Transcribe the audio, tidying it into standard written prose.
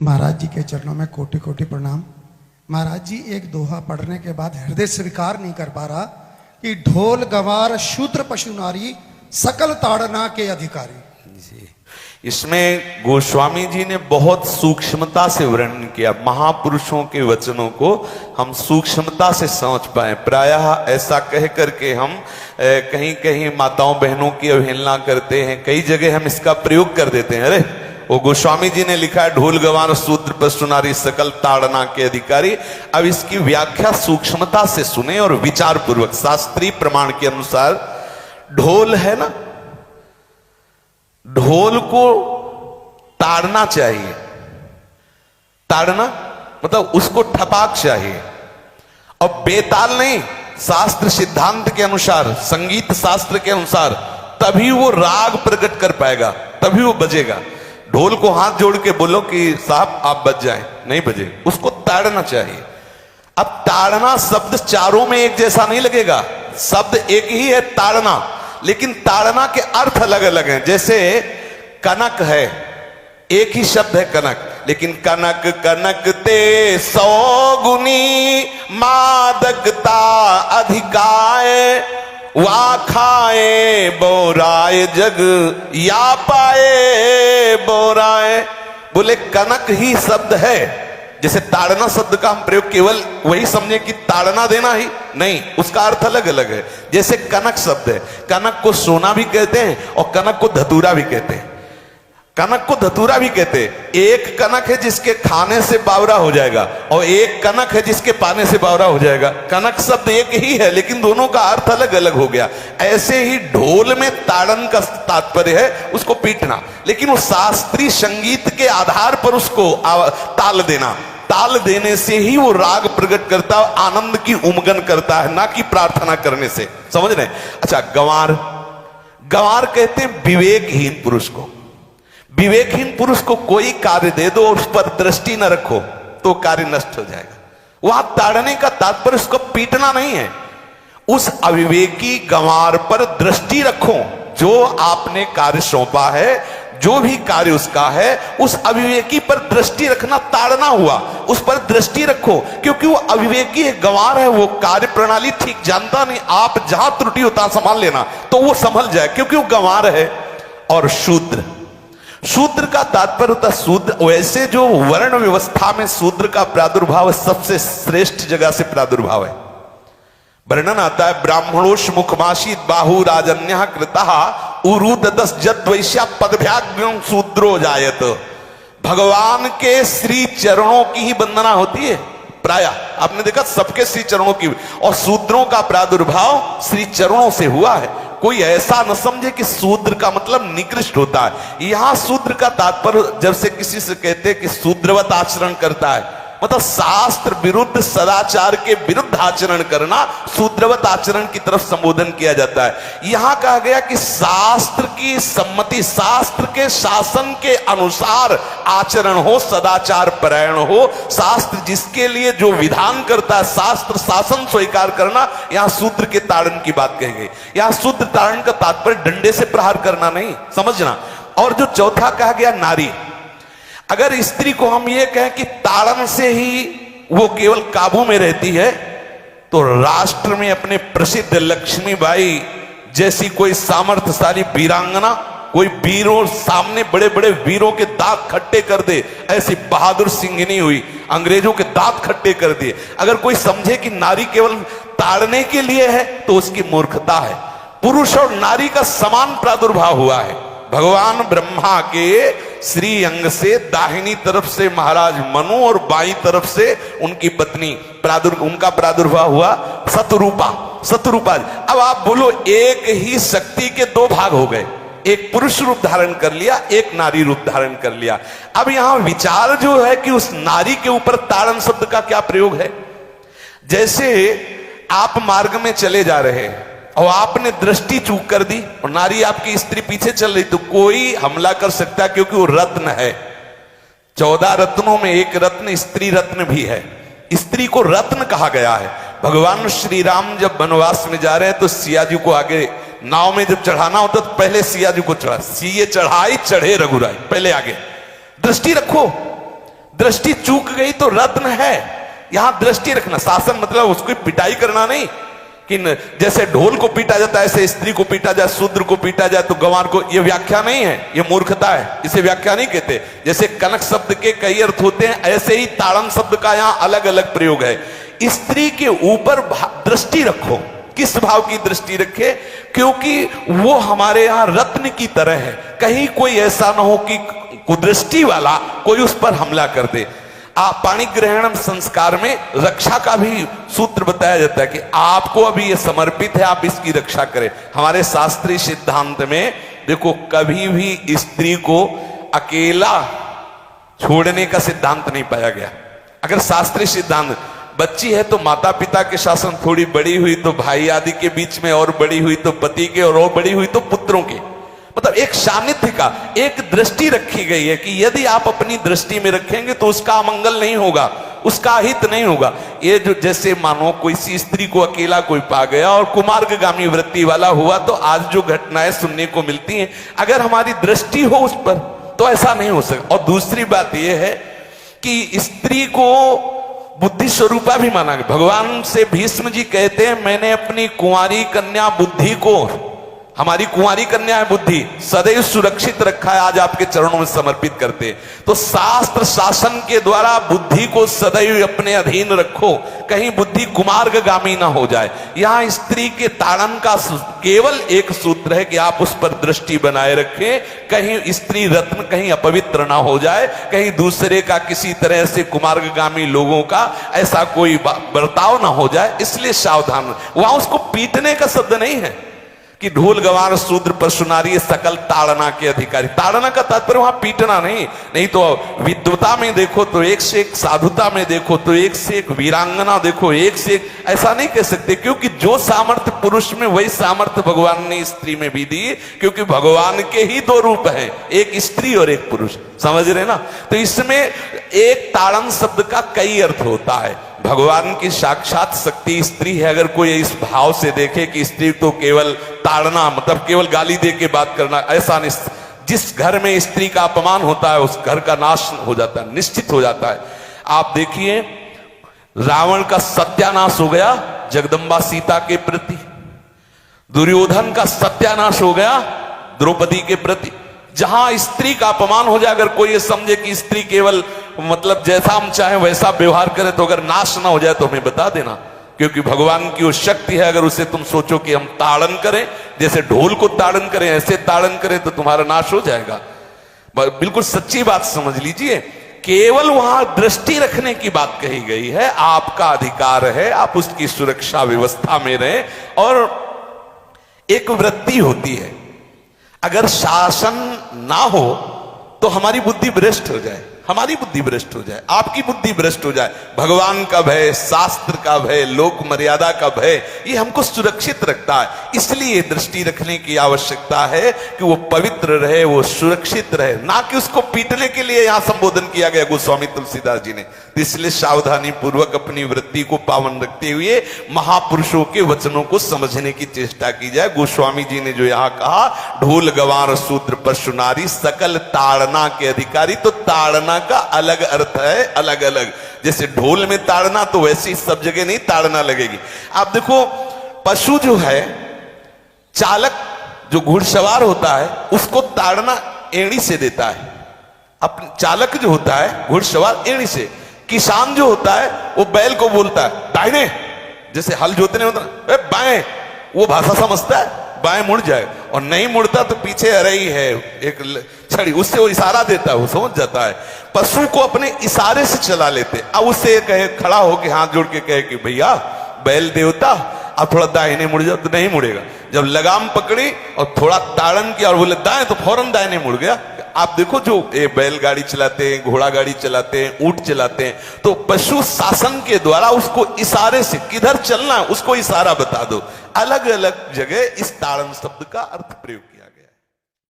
महाराज जी के चरणों में कोटि कोटि प्रणाम। महाराज जी एक दोहा पढ़ने के बाद हृदय स्वीकार नहीं कर पा रहा कि ढोल गवार शूद्र पशु नारी सकल ताड़ना के अधिकारी। जी, इसमें गोस्वामी जी ने बहुत सूक्ष्मता से वर्णन किया। महापुरुषों के वचनों को हम सूक्ष्मता से समझ पाए। प्रायः ऐसा कह करके हम कहीं कहीं माताओं बहनों की अवहेलना करते हैं, कई जगह हम इसका प्रयोग कर देते हैं। अरे वो गोस्वामी जी ने लिखा है ढोल गवार शूद्र पशु नारी सकल ताड़ना के अधिकारी। अब इसकी व्याख्या सूक्ष्मता से सुने और विचार पूर्वक। शास्त्रीय प्रमाण के अनुसार ढोल है ना, ढोल को ताड़ना चाहिए। ताड़ना मतलब उसको ठपाक चाहिए और बेताल नहीं। शास्त्र सिद्धांत के अनुसार, संगीत शास्त्र के अनुसार तभी वो राग प्रकट कर पाएगा, तभी वो बजेगा। ढोल को हाथ जोड़ के बोलो कि साहब आप बज जाएं, नहीं बजे, उसको ताड़ना चाहिए। अब ताड़ना शब्द चारों में एक जैसा नहीं लगेगा। शब्द एक ही है ताड़ना, लेकिन ताड़ना के अर्थ अलग अलग हैं। जैसे कनक है, एक ही शब्द है कनक, लेकिन कनक कनक ते 100 गुनी मादकता अधिकाय वा खाए बोराए जग या पाए बोराए। बोले कनक ही शब्द है। जैसे ताड़ना शब्द का हम प्रयोग केवल वही समझे कि ताड़ना देना ही नहीं, उसका अर्थ अलग अलग है। जैसे कनक शब्द है, कनक को सोना भी कहते हैं और कनक को धतूरा भी कहते हैं। कनक को धतूरा भी कहते हैं। एक कनक है जिसके खाने से बावरा हो जाएगा और एक कनक है जिसके पाने से बावरा हो जाएगा। कनक शब्द एक ही है, लेकिन दोनों का अर्थ अलग अलग हो गया। ऐसे ही ढोल में ताड़न का तात्पर्य है उसको पीटना, लेकिन वो शास्त्रीय संगीत के आधार पर उसको ताल देना। ताल देने से ही वो राग प्रकट करता है, आनंद की उमगन करता है, ना कि प्रार्थना करने से। समझ रहे? अच्छा, गंवार, गंवार कहते हैं विवेकहीन पुरुष को। विवेकहीन पुरुष को कोई कार्य दे दो और उस पर दृष्टि न रखो तो कार्य नष्ट हो जाएगा। वहां ताड़ने का तात्पर्य उसको पीटना नहीं है। उस अविवेकी गंवार पर दृष्टि रखो। जो आपने कार्य सौंपा है, जो भी कार्य उसका है, उस अविवेकी पर दृष्टि रखना ताड़ना हुआ। उस पर दृष्टि रखो, क्योंकि वो अविवेकी है, गंवार है, वो कार्य प्रणाली ठीक जानता नहीं। आप जहां त्रुटि होता संभाल लेना तो वो संभल जाए, क्योंकि वो गंवार है। और शूद्र, शूद्र का तात्पर्य होता है शूद्र। वैसे जो वर्ण व्यवस्था में शूद्र का प्रादुर्भाव सबसे श्रेष्ठ जगह से प्रादुर्भाव है। वर्णन आता है ब्राह्मणोष मुखमाशी बाहु राजन्य कृता उरुदस जत वैश्या पदभ्याग्रम शूद्रो जायत। भगवान के श्री चरणों की ही वंदना होती है। प्राय आपने देखा सबके श्री चरणों की, और शूद्रों का प्रादुर्भाव श्री चरणों से हुआ है। कोई ऐसा न समझे कि शूद्र का मतलब निकृष्ट होता है। यहां शूद्र का तात्पर्य जब से किसी से कहते हैं कि शूद्रवत आचरण करता है, मतलब शास्त्र विरुद्ध, सदाचार के विरुद्ध आचरण करना, शूद्रवत आचरण की तरफ संबोधन किया जाता है। यहां कहा गया कि शास्त्र की सम्मति, शास्त्र के शासन के अनुसार आचरण हो, सदाचार परायण हो। शास्त्र जिसके लिए जो विधान करता है, शास्त्र शासन स्वीकार करना, यहां शूद्र के ताड़न की बात कही गई। यहां शूद्र ताड़न का तात्पर्य डंडे से प्रहार करना नहीं, समझना। और जो चौथा कहा गया नारी, अगर स्त्री को हम ये कहें कि ताड़न से ही वो केवल काबू में रहती है, तो राष्ट्र में अपने प्रसिद्ध लक्ष्मीबाई जैसी कोई सामर्थ्यशाली वीरांगना, कोई वीरों सामने बड़े बड़े वीरों के दांत खट्टे कर दे, ऐसी बहादुर सिंघनी हुई, अंग्रेजों के दांत खट्टे कर दिए। अगर कोई समझे कि नारी केवल ताड़ने के लिए है तो उसकी मूर्खता है। पुरुष और नारी का समान प्रादुर्भाव हुआ है। भगवान ब्रह्मा के श्री अंग से दाहिनी तरफ से महाराज मनु और बाईं तरफ से उनकी पत्नी उनका प्रादुर्भाव हुआ शतरूपा। शतरूपा, अब आप बोलो एक ही शक्ति के दो भाग हो गए, एक पुरुष रूप धारण कर लिया, एक नारी रूप धारण कर लिया। अब यहां विचार जो है कि उस नारी के ऊपर ताड़न शब्द का क्या प्रयोग है। जैसे आप मार्ग में चले जा रहे हैं और आपने दृष्टि चूक कर दी और नारी आपकी स्त्री पीछे चल रही, तो कोई हमला कर सकता है, क्योंकि वो रत्न है। 14 रत्नों में एक रत्न स्त्री रत्न भी है। स्त्री को रत्न कहा गया है। भगवान श्री राम जब वनवास में जा रहे हैं तो सिया जी को आगे नाव में जब चढ़ाना होता तो पहले सिया जी को चढ़ा, सीए चढ़ाई चढ़े रघुराई, पहले आगे। दृष्टि रखो, दृष्टि चूक गई तो रत्न है। यहां दृष्टि रखना, शासन मतलब उसको पिटाई करना नहीं कि जैसे ढोल को पीटा जाता है ऐसे स्त्री को पीटा जाए, शूद्र को पीटा जाए तो गंवार को, ये व्याख्या नहीं है, ये मूर्खता है, इसे व्याख्या नहीं कहते। जैसे कनक शब्द के कई अर्थ होते हैं, ऐसे ही ताड़न शब्द का यहां अलग अलग प्रयोग है। स्त्री के ऊपर दृष्टि रखो। किस भाव की दृष्टि रखे? क्योंकि वो हमारे यहां रत्न की तरह है, कहीं कोई ऐसा ना हो कि कुदृष्टि वाला कोई उस पर हमला कर दे। पाणी ग्रहण संस्कार में रक्षा का भी सूत्र बताया जाता है कि आपको अभी ये समर्पित है, आप इसकी रक्षा करें। हमारे शास्त्रीय सिद्धांत में देखो, कभी भी स्त्री को अकेला छोड़ने का सिद्धांत नहीं पाया गया। अगर शास्त्रीय सिद्धांत, बच्ची है तो माता पिता के शासन, थोड़ी बड़ी हुई तो भाई आदि के बीच में, और बड़ी हुई तो पति के, और बड़ी हुई तो पुत्रों के, मतलब एक सानिध्य का एक दृष्टि रखी गई है कि यदि आप अपनी दृष्टि में रखेंगे तो उसका अमंगल नहीं होगा, उसका हित नहीं होगा। ये जो जैसे मानो कोई सी स्त्री को अकेला कोई पा गया और कुमार्गामी वृत्ति वाला हुआ, तो आज जो घटनाएं सुनने को मिलती हैं, अगर हमारी दृष्टि हो उस पर तो ऐसा नहीं हो सकता। और दूसरी बात यह है कि स्त्री को बुद्धि स्वरूपा भी माना गया। भगवान से भीष्म जी कहते हैं, मैंने अपनी कुंवारी कन्या बुद्धि को, हमारी कुंवारी कन्या है बुद्धि, सदैव सुरक्षित रखा है, आज आपके चरणों में समर्पित करते। तो शास्त्र शासन के द्वारा बुद्धि को सदैव अपने अधीन रखो, कहीं बुद्धि कुमार्गामी ना हो जाए। यहां स्त्री के ताड़न का केवल एक सूत्र है कि आप उस पर दृष्टि बनाए रखें, कहीं स्त्री रत्न कहीं अपवित्र ना हो जाए, कहीं दूसरे का किसी तरह से कुमार्गामी लोगों का ऐसा कोई बर्ताव ना हो जाए, इसलिए सावधान। वहां उसको पीटने का शब्द नहीं है कि ढोल गवार शूद्र पशु नारी सकल ताड़ना के अधिकारी। ताड़ना का तात्पर्य वहां पीटना नहीं तो विद्वता में देखो तो एक से एक, साधुता में देखो तो एक से एक, वीरांगना देखो एक से एक, ऐसा नहीं कह सकते। क्योंकि जो सामर्थ्य पुरुष में वही सामर्थ्य भगवान ने स्त्री में भी दी, क्योंकि भगवान के ही दो रूप हैं, एक स्त्री और एक पुरुष, समझ रहे ना। तो इसमें एक ताड़न शब्द का कई अर्थ होता है। भगवान की साक्षात शक्ति स्त्री है। अगर कोई इस भाव से देखे कि स्त्री तो केवल ताड़ना, मतलब केवल गाली दे के बात करना, ऐसा नहीं। जिस घर में स्त्री का अपमान होता है उस घर का नाश हो जाता है, निश्चित हो जाता है। आप देखिए, रावण का सत्यानाश हो गया जगदम्बा सीता के प्रति, दुर्योधन का सत्यानाश हो गया द्रौपदी के प्रति। जहां स्त्री का अपमान हो जाए, अगर कोई ये समझे कि स्त्री केवल मतलब जैसा हम चाहे वैसा व्यवहार करे, तो अगर नाश ना हो जाए तो हमें बता देना, क्योंकि भगवान की वो शक्ति है। अगर उसे तुम सोचो कि हम ताड़न करें, जैसे ढोल को ताड़न करें ऐसे ताड़न करें, तो तुम्हारा नाश हो जाएगा। बिल्कुल सच्ची बात समझ लीजिए। केवल वहां दृष्टि रखने की बात कही गई है, आपका अधिकार है, आप उसकी सुरक्षा व्यवस्था में रहें। और एक वृत्ति होती है, अगर शासन ना हो तो हमारी बुद्धि भ्रष्ट हो जाए, हमारी बुद्धि भ्रष्ट हो जाए, आपकी बुद्धि भ्रष्ट हो जाए। भगवान का भय, शास्त्र का भय, लोक मर्यादा का भय, ये हमको सुरक्षित रखता है। इसलिए दृष्टि रखने की आवश्यकता है कि वो पवित्र रहे, वो सुरक्षित रहे, ना कि उसको पीटने के लिए यहां संबोधन किया गया गोस्वामी तुलसीदास जी ने। इसलिए सावधानी पूर्वक अपनी वृत्ति को पावन रखते हुए महापुरुषों के वचनों को समझने की चेष्टा की जाए। गोस्वामी जी ने जो यहाँ कहा, ढोल गवार शूद्र पशु नारी सकल ताड़ना के अधिकारी, तो ताड़ना का अलग अर्थ है, अलग अलग। जैसे ढोल में ताड़ना, तो वैसे ही सब जगह नहीं ताड़ना लगेगी। आप देखो, पशु जो है, चालक जो घुड़सवार होता है, उसको ताड़ना एड़ी से देता है। अपने चालक जो होता है घुड़सवार, एड़ी से। किसान जो होता है वो बैल को बोलता है दाहिने, जैसे हल जोतने होता है बाएं, वो भाषा समझता है, बाएं मुड़ जाए, और नहीं मुड़ता तो पीछे अरई है एक छड़ी, उससे वो इशारा देता है, वो समझ जाता है। पशु को अपने इशारे से चला लेते। अब उससे कहे, खड़ा होके हाथ जोड़ के कहे कि भैया बैल देवता, अब थोड़ा दाहिने मुड़ जाओ, तो नहीं मुड़ेगा। जब लगाम पकड़ी और थोड़ा ताड़न किया और बोले दाएं, तो फौरन दाहिने मुड़ गया। आप देखो, जो बैलगाड़ी चलाते हैं, घोड़ा गाड़ी चलाते हैं, ऊंट चलाते हैं, तो पशु शासन के द्वारा उसको इशारे से किधर चलना है उसको इशारा बता दो। अलग अलग जगह इस ताड़न शब्द का अर्थ प्रयोग